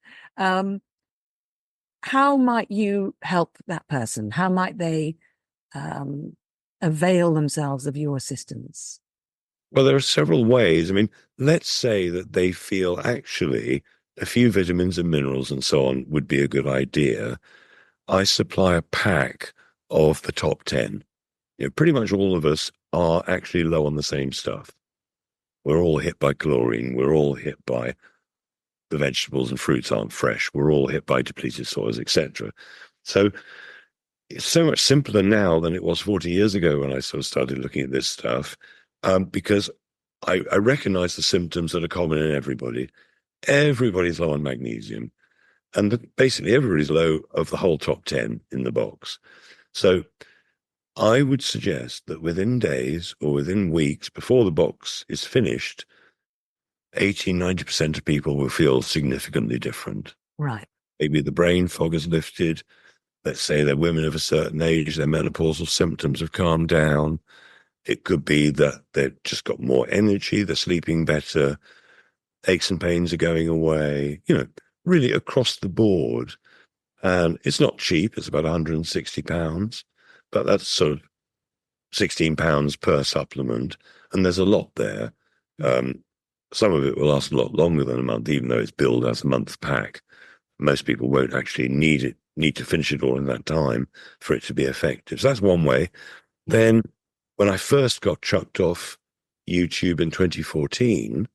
how might you help that person? How might they avail themselves of your assistance? Well, there are several ways. I mean, let's say that they feel actually a few vitamins and minerals and so on would be a good idea. I supply a pack of the top 10. Pretty much all of us are actually low on the same stuff. We're all hit by chlorine. We're all hit by the vegetables and fruits aren't fresh. We're all hit by depleted soils, etc. So it's so much simpler now than it was 40 years ago when I sort of started looking at this stuff, because I recognize the symptoms that are common in everybody. Everybody's low on magnesium, and basically everybody's low of the whole top 10 in the box. So I would suggest that within days or within weeks before the box is finished, 80–90% of people will feel significantly different. Right. Maybe the brain fog has lifted. Let's say they're women of a certain age, their menopausal symptoms have calmed down. It could be that they've just got more energy, they're sleeping better, aches and pains are going away, really across the board. And it's not cheap, it's about £160, but that's sort of £16 per supplement. And there's a lot there. Some of it will last a lot longer than a month, even though it's billed as a month pack. Most people won't actually need to finish it all in that time for it to be effective. So that's one way. Then when I first got chucked off YouTube in 2014,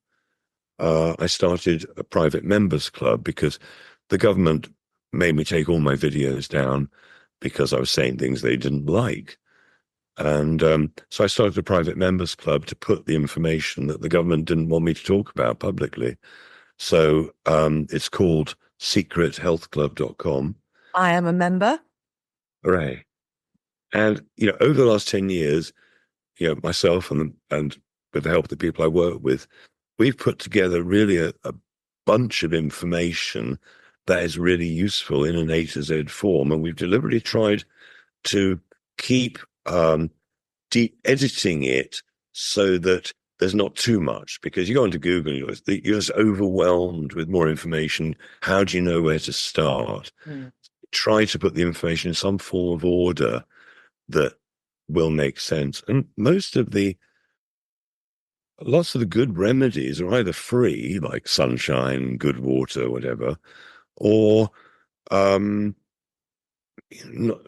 I started a private members club because the government made me take all my videos down because I was saying things they didn't like. And so I started a private members club to put the information that the government didn't want me to talk about publicly. So it's called secrethealthclub.com. I am a member. Hooray. And, over the last 10 years, myself and with the help of the people I work with, we've put together really a bunch of information that is really useful in an A to Z form. And we've deliberately tried to keep de-editing it so that there's not too much, because you go into Google, you're just overwhelmed with more information. How do you know where to start? Try to put the information in some form of order that will make sense. And lots of the good remedies are either free, like sunshine, good water, whatever, or not,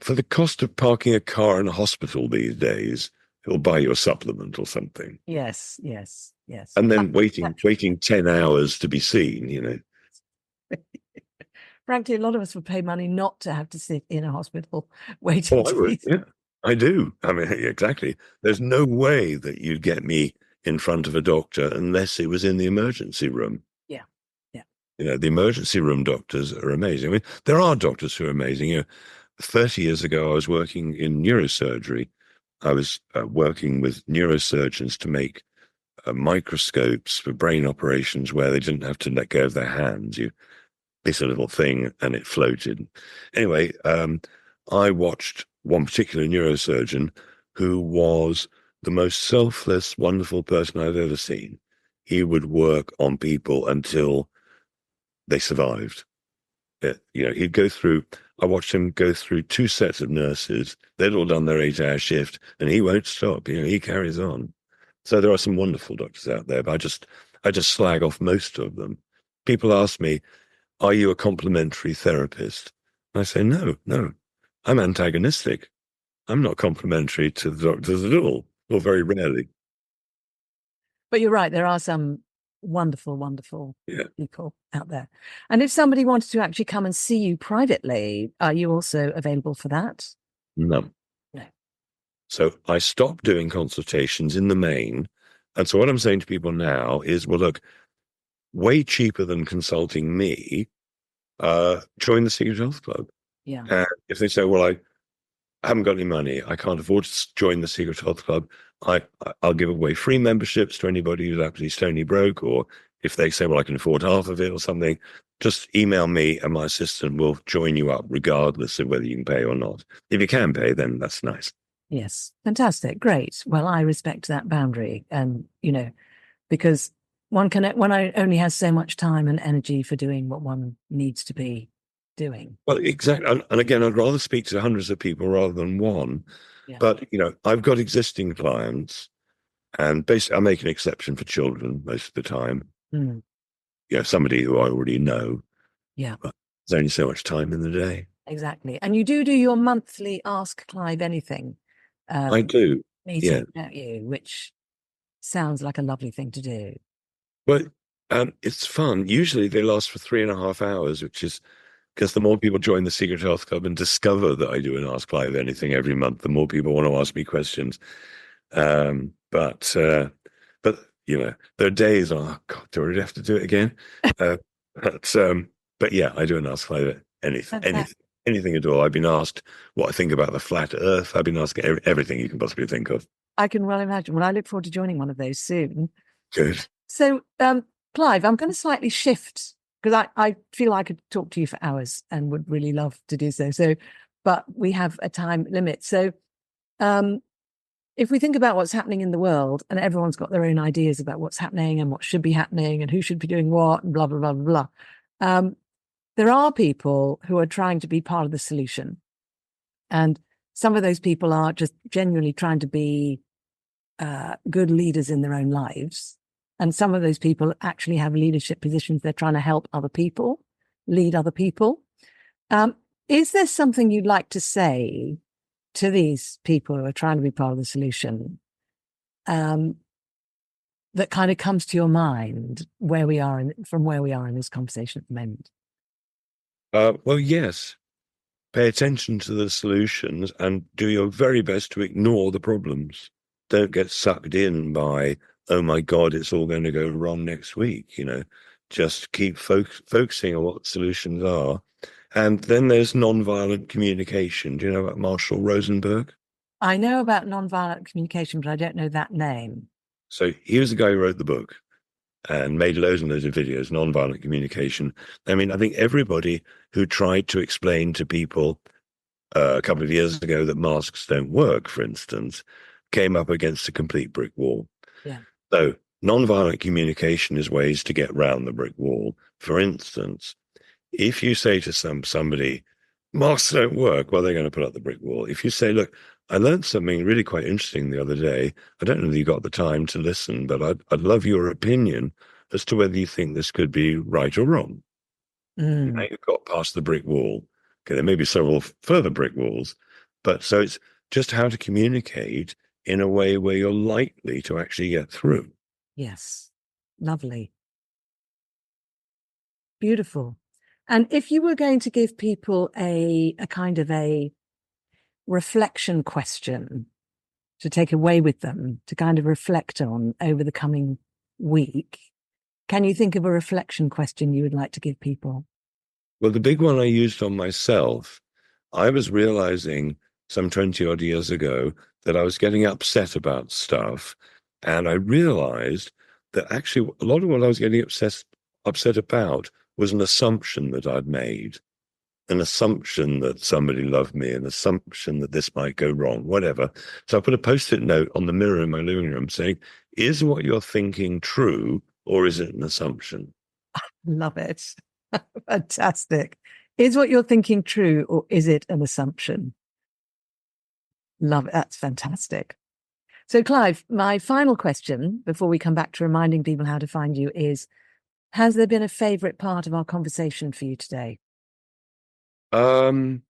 for the cost of parking a car in a hospital these days, it'll buy you a supplement or something. Yes, yes, yes. And then waiting 10 hours to be seen, Frankly, a lot of us would pay money not to have to sit in a hospital waiting I would, yeah, I do. Exactly. There's no way that you'd get me in front of a doctor unless it was in the emergency room. Yeah, yeah. The emergency room doctors are amazing. There are doctors who are amazing. 30 years ago, I was working in neurosurgery. I was working with neurosurgeons to make microscopes for brain operations where they didn't have to let go of their hands. You this a little thing and it floated. Anyway, I watched one particular neurosurgeon who was the most selfless, wonderful person I've ever seen. He would work on people until they survived. He'd go through. I watched him go through two sets of nurses. They'd all done their 8-hour shift, and he won't stop. He carries on. So there are some wonderful doctors out there, but I just slag off most of them. People ask me, "Are you a complementary therapist?" I say, "No, no, I'm antagonistic. I'm not complimentary to the doctors at all, or very rarely." But you're right, there are some wonderful, wonderful Yeah. people out there. And if somebody wanted to actually come and see you privately, are you also available for that? No. No. So I stopped doing consultations in the main. And so what I'm saying to people now is, well, look, way cheaper than consulting me, join the Secret Health Club. Yeah. And if they say, well, I haven't got any money, I can't afford to join the Secret Health Club, I'll give away free memberships to anybody who's absolutely stony broke. Or if they say, well, I can afford half of it or something, just email me and my assistant will join you up regardless of whether you can pay or not. If you can pay, then that's nice. Yes. Fantastic. Great. Well, I respect that boundary. And, because one only has so much time and energy for doing what one needs to be doing. Well, exactly. And again, I'd rather speak to hundreds of people rather than one. Yeah. But, I've got existing clients and basically I make an exception for children most of the time. Mm. Somebody who I already know. Yeah. But there's only so much time in the day. Exactly. And you do your monthly Ask Clive Anything I do. Yeah. meeting, don't you? Which sounds like a lovely thing to do. But it's fun. Usually they last for 3.5 hours, which is because the more people join the Secret Health Club and discover that I do an Ask Clive Anything every month, the more people want to ask me questions. But there are days, oh God, do I really have to do it again? Uh, but but yeah, I do an Ask Clive anything at all. I've been asked what I think about the flat Earth. I've been asked everything you can possibly think of. I can well imagine. Well, I look forward to joining one of those soon. Good. So, Clive, I'm going to slightly shift because I feel I could talk to you for hours and would really love to do so. But we have a time limit. So, if we think about what's happening in the world, and everyone's got their own ideas about what's happening and what should be happening and who should be doing what and blah, blah, blah, blah, blah. There are people who are trying to be part of the solution. And some of those people are just genuinely trying to be good leaders in their own lives. And some of those people actually have leadership positions. They're trying to help other people, lead other people. Is there something you'd like to say to these people who are trying to be part of the solution that kind of comes to your mind from where we are in this conversation at the moment? Well, yes. Pay attention to the solutions and do your very best to ignore the problems. Don't get sucked in by, oh my God, it's all going to go wrong next week. Just keep focusing on what the solutions are. And then there's nonviolent communication. Do you know about Marshall Rosenberg? I know about nonviolent communication, but I don't know that name. So he was the guy who wrote the book and made loads and loads of videos, nonviolent communication. I mean, I think everybody who tried to explain to people a couple of years ago that masks don't work, for instance, came up against a complete brick wall. Yeah. So nonviolent communication is ways to get round the brick wall. For instance, if you say to somebody, masks don't work, well, they're going to put up the brick wall. If you say, look, I learned something really quite interesting the other day. I don't know if you got the time to listen, but I'd love your opinion as to whether you think this could be right or wrong. Now you've got past the brick wall. Okay, there may be several further brick walls, but so it's just how to communicate in a way where you're likely to actually get through. Yes. Lovely. Beautiful. And if you were going to give people a kind of a reflection question to take away with them to kind of reflect on over the coming week, can you think of a reflection question you would like to give people? Well, the big one I used on myself, I was realizing some 20 odd years ago that I was getting upset about stuff And I realized that actually a lot of what I was getting upset about was an assumption that I'd made, an assumption that somebody loved me, an assumption that this might go wrong, whatever. So I put a Post-it note on the mirror in my living room saying, is what you're thinking true, or is it an assumption? Love it. Fantastic. Is what you're thinking true, or is it an assumption? Love it. That's fantastic. So, Clive, my final question before we come back to reminding people how to find you is, has there been a favourite part of our conversation for you today? The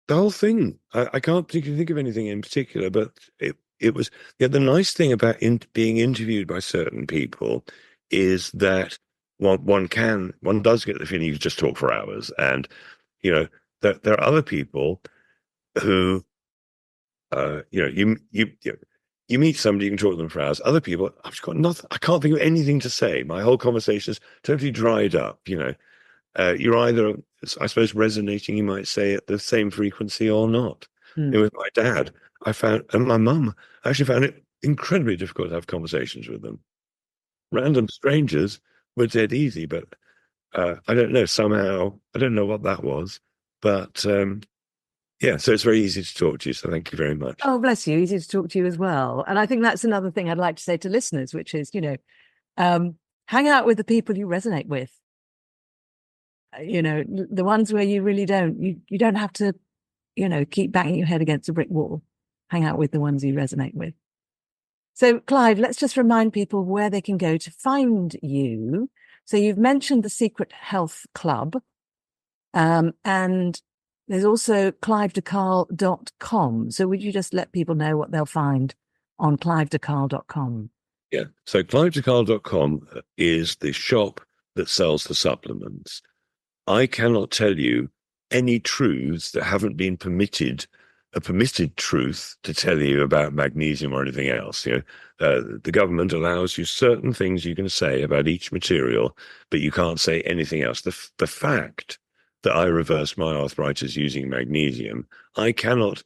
whole thing. I can't particularly think of anything in particular, but it was, yeah, the nice thing about being interviewed by certain people is that one does get the feeling you can just talk for hours. And, you know, there are other people who, you meet somebody, you can talk to them for hours. Other people, I've just got nothing. I can't think of anything to say. My whole conversation is totally dried up. You're either, I suppose, resonating, you might say, at the same frequency or not. With my dad, and my mum, I actually found it incredibly difficult to have conversations with them. Random strangers were dead easy, but I don't know, somehow, I don't know what that was. But yeah, so it's very easy to talk to you. So thank you very much. Oh, bless you. Easy to talk to you as well. And I think that's another thing I'd like to say to listeners, which is, hang out with the people you resonate with. The ones where you really you don't have to, keep banging your head against a brick wall. Hang out with the ones you resonate with. So, Clive, let's just remind people where they can go to find you. So you've mentioned the Secret Health Club, and there's also clivedecarl.com. So would you just let people know what they'll find on clivedecarl.com? Yeah. So clivedecarl.com is the shop that sells the supplements. I cannot tell you any truths that haven't been a permitted truth to tell you about magnesium or anything else. The government allows you certain things you can say about each material, but you can't say anything else. The fact that I reversed my arthritis using magnesium, I cannot,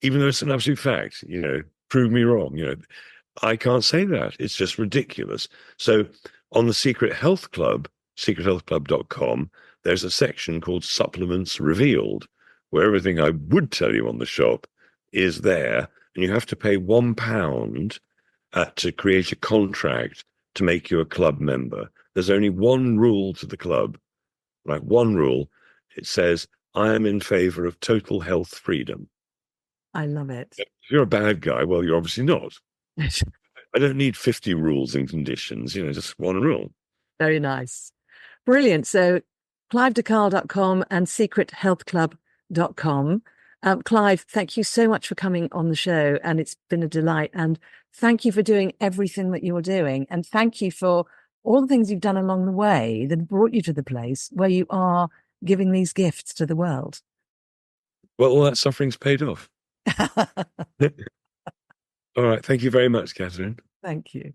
even though it's an absolute fact, prove me wrong. I can't say that. It's just ridiculous. So on the Secret Health Club, secrethealthclub.com, there's a section called Supplements Revealed, where everything I would tell you on the shop is there, and you have to pay £1 to create a contract to make you a club member. There's only one rule to the club, right? One rule. It says, I am in favor of total health freedom. I love it. If you're a bad guy, well, you're obviously not. I don't need 50 rules and conditions, just one rule. Very nice. Brilliant. So clivedecarl.com and secrethealthclub.com. Clive, thank you so much for coming on the show, and it's been a delight. And thank you for doing everything that you're doing. And thank you for all the things you've done along the way that brought you to the place where you are giving these gifts to the world. Well, all that suffering's paid off. All right. Thank you very much, Catherine. Thank you.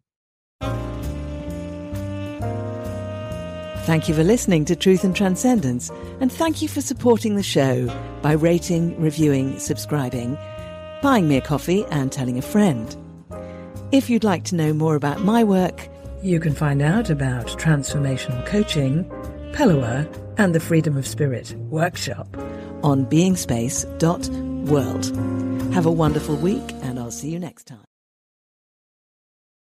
Thank you for listening to Truth and Transcendence, and thank you for supporting the show by rating, reviewing, subscribing, buying me a coffee and telling a friend. If you'd like to know more about my work, you can find out about transformational coaching, Pellower, and the Freedom of Spirit workshop on beingspace.world. Have a wonderful week, and I'll see you next time.